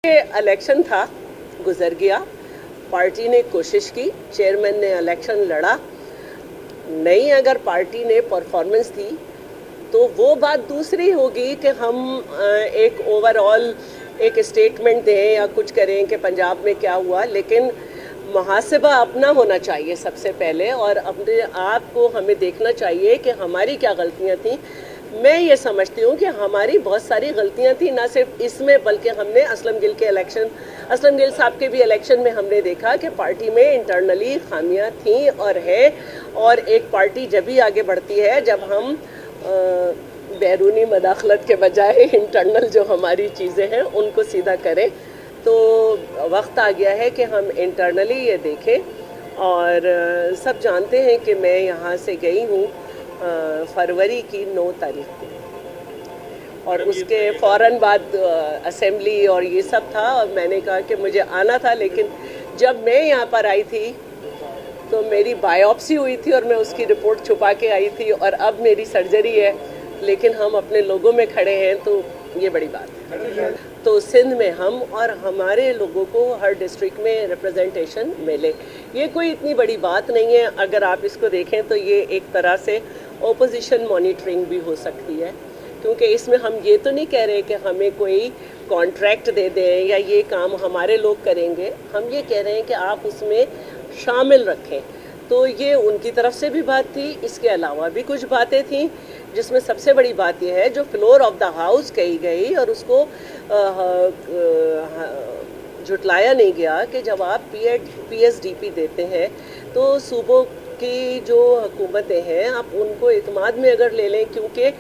Election था, गुजर गया। पार्टी ने कोशिश की, चेयरमैन ने इलेक्शन लड़ा, नहीं अगर पार्टी ने परफॉर्मेंस दी तो वो बात दूसरी होगी कि हम एक ओवरऑल एक स्टेटमेंट दें या कुछ करें कि पंजाब में क्या हुआ, लेकिन मुहासिबा अपना होना चाहिए सबसे पहले और अपने आप को हमें देखना चाहिए कि हमारी क्या गलतियां थी। मैं ये समझती हूँ कि हमारी बहुत सारी गलतियां थी, ना सिर्फ इसमें बल्कि हमने असलम गिल साहब के भी इलेक्शन में हमने देखा कि पार्टी में इंटरनली खामियां थी और है, और एक पार्टी जब भी आगे बढ़ती है जब हम बैरूनी मदाखलत के बजाय इंटरनल जो हमारी चीज़ें हैं उनको सीधा करें। तो वक्त आ गया है कि हम इंटरनली ये देखें। और सब जानते हैं कि मैं यहाँ से गई हूँ फरवरी की 9 तारीख को, और उसके फ़ौरन बाद असेंबली और ये सब था, और मैंने कहा कि मुझे आना था, लेकिन जब मैं यहाँ पर आई थी तो मेरी बायोप्सी हुई थी और मैं उसकी रिपोर्ट छुपा के आई थी, और अब मेरी सर्जरी है, लेकिन हम अपने लोगों में खड़े हैं, तो ये बड़ी बात है। तो सिंध में हम और हमारे लोगों को हर डिस्ट्रिक्ट में रिप्रेजेंटेशन मिले, ये कोई इतनी बड़ी बात नहीं है। अगर आप इसको देखें तो ये एक तरह से ओपोजिशन मॉनिटरिंग भी हो सकती है, क्योंकि इसमें हम ये तो नहीं कह रहे कि हमें कोई कॉन्ट्रैक्ट दे दें या ये काम हमारे लोग करेंगे, हम ये कह रहे हैं कि आप उसमें शामिल रखें। तो ये उनकी तरफ से भी बात थी, इसके अलावा भी कुछ बातें थी, जिसमें सबसे बड़ी बात यह है जो फ्लोर ऑफ द हाउस कही गई और उसको झुटलाया नहीं गया कि जब आप PSDP देते हैं तो सूबों की जो हुकूमतें हैं आप उनको इत्मीनान में अगर ले लें, क्योंकि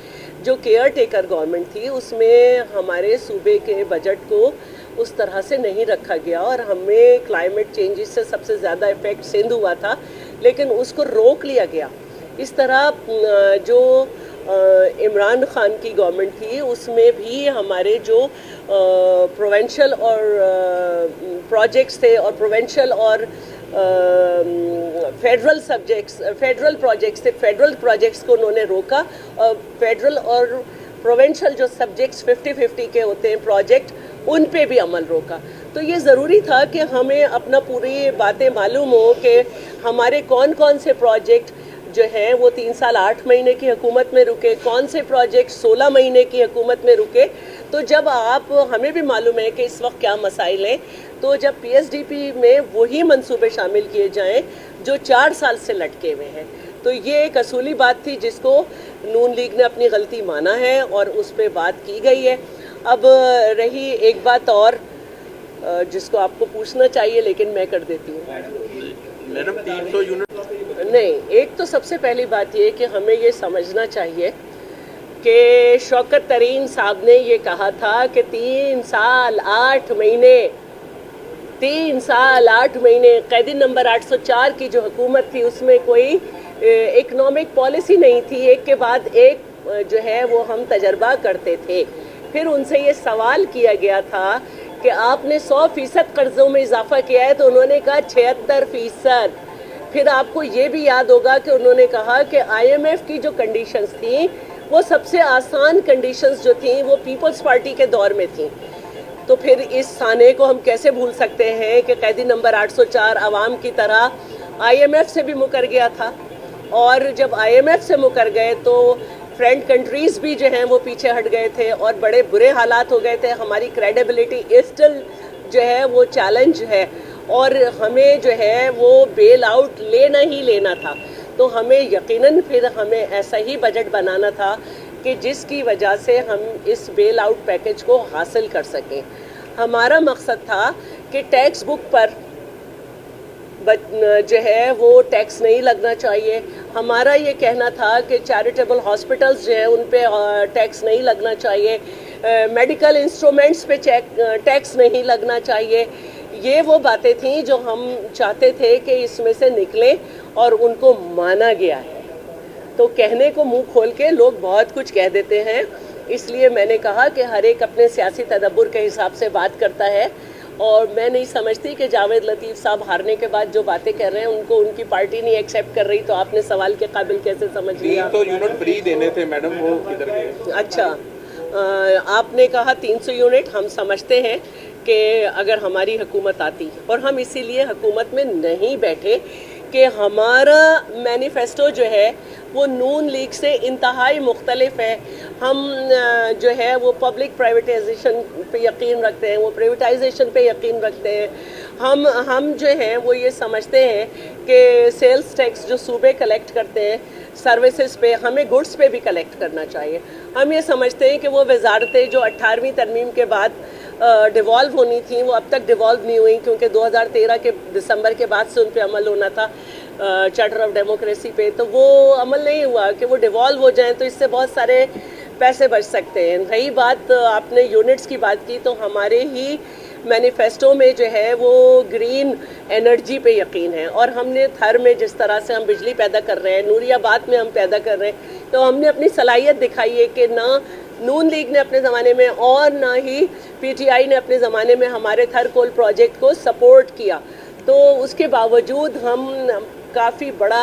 जो केयर टेकर गवर्नमेंट थी उसमें हमारे सूबे के बजट को उस तरह से नहीं रखा गया, और हमें क्लाइमेट चेंजेस से सबसे ज़्यादा इफ़ेक्ट सिंध हुआ था, लेकिन उसको रोक लिया गया। इस तरह जो इमरान खान की गवर्नमेंट थी उसमें भी हमारे जो प्रोविंशियल और प्रोजेक्ट्स थे और प्रोविंशियल और फेडरल प्रोजेक्ट्स को उन्होंने रोका, और फेडरल और प्रोविंशियल जो सब्जेक्ट्स 50-50 के होते हैं प्रोजेक्ट, उन पे भी अमल रोका। तो ये ज़रूरी था कि हमें अपना पूरी बातें मालूम हो कि हमारे कौन कौन से प्रोजेक्ट जो हैं वो 3 साल 8 महीने की हुकूमत में रुके, कौन से प्रोजेक्ट 16 महीने की हुकूमत में रुके। तो जब आप हमें भी मालूम है कि इस वक्त क्या मसाइल हैं, तो जब PSDP में वही मंसूबे शामिल किए जाएं जो 4 साल से लटके हुए हैं, तो ये एक असूली बात थी जिसको नून लीग ने अपनी गलती माना है और उस पर बात की गई है। अब रही एक बात और जिसको आपको पूछना चाहिए, लेकिन मैं कर देती हूँ। मैडम 300 यूनिट नहीं, एक तो सबसे पहली बात ये कि हमें ये समझना चाहिए कि शौकत तरीन साहब ने ये कहा था कि 3 साल 8 महीने कैदी नंबर 804 की जो हुकूमत थी उसमें कोई इकनॉमिक पॉलिसी नहीं थी, एक के बाद एक जो है वो हम तजर्बा करते थे। फिर उनसे ये सवाल किया गया था कि आपने 100% कर्ज़ों में इजाफा किया है, तो उन्होंने कहा 76%। फिर आपको ये भी याद होगा कि उन्होंने कहा कि IMF की जो कंडीशंस थी वो सबसे आसान कंडीशंस जो थी वो पीपल्स पार्टी के दौर में थी। तो फिर इस साने को हम कैसे भूल सकते हैं कि कैदी नंबर 804 आवाम की तरह IMF से भी मुकर गया था, और जब IMF से मुकर गए तो फ्रेंड कंट्रीज़ भी जो हैं वो पीछे हट गए थे और बड़े बुरे हालात हो गए थे। हमारी क्रेडिबिलिटी स्टिल जो है वो चैलेंज है, और हमें जो है वो बेल आउट लेना ही लेना था। तो हमें यकीनन फिर हमें ऐसा ही बजट बनाना था कि जिसकी वजह से हम इस बेल आउट पैकेज को हासिल कर सकें। हमारा मकसद था कि टैक्स बुक पर जो है वो टैक्स नहीं लगना चाहिए। हमारा ये कहना था कि चैरिटेबल हॉस्पिटल्स जो है उन पे टैक्स नहीं लगना चाहिए, मेडिकल इंस्ट्रूमेंट्स पे टैक्स नहीं लगना चाहिए। ये वो बातें थीं जो हम चाहते थे कि इसमें से निकलें, और उनको माना गया है। तो कहने को मुंह खोल के लोग बहुत कुछ कह देते हैं, इसलिए मैंने कहा कि हर एक अपने सियासी तदब्बुर के हिसाब से बात करता है, और मैं नहीं समझती कि जावेद लतीफ़ साहब हारने के बाद जो बातें कर रहे हैं उनको उनकी पार्टी नहीं एक्सेप्ट कर रही, तो आपने सवाल के काबिल कैसे समझ लिया? 300 यूनिट फ्री देने थे मैडम, वो किधर गए? अच्छा, आपने कहा 300 यूनिट, हम समझते हैं کہ اگر ہماری حکومت آتی، اور ہم اسی لیے حکومت میں نہیں بیٹھے کہ ہمارا مینیفیسٹو جو ہے وہ نون لیگ سے انتہائی مختلف ہے. ہم جو ہے وہ پبلک پرائیویٹائزیشن پہ یقین رکھتے ہیں، وہ پرائیویٹائزیشن پہ یقین رکھتے ہیں. ہم جو ہیں وہ یہ سمجھتے ہیں کہ سیلز ٹیکس جو صوبے کلیکٹ کرتے ہیں سروسز پہ، ہمیں گڈس پہ بھی کلیکٹ کرنا چاہیے. ہم یہ سمجھتے ہیں کہ وہ وزارتیں جو 18ویں ترمیم کے بعد ڈیوالو ہونی تھیں وہ اب تک ڈیوالو نہیں ہوئیں، کیونکہ 2013 کے دسمبر کے بعد سے ان پہ عمل ہونا تھا چارٹر آف ڈیموکریسی پہ، تو وہ عمل نہیں ہوا کہ وہ ڈیوالو ہو جائیں تو اس سے بہت سارے پیسے بچ سکتے ہیں. رہی بات آپ نے یونٹس کی بات کی، تو ہمارے ہی مینیفیسٹو میں جو ہے وہ گرین انرجی پہ یقین ہے، اور ہم نے تھر میں جس طرح سے ہم بجلی پیدا کر رہے ہیں، نوری آباد میں ہم پیدا کر رہے ہیں، تو ہم نے اپنی صلاحیت دکھائی ہے کہ نہ نون لیگ نے اپنے زمانے میں اور نہ ہی پی ٹی آئی نے اپنے زمانے میں ہمارے تھر کول پروجیکٹ کو سپورٹ کیا. تو اس کے باوجود ہم کافی بڑا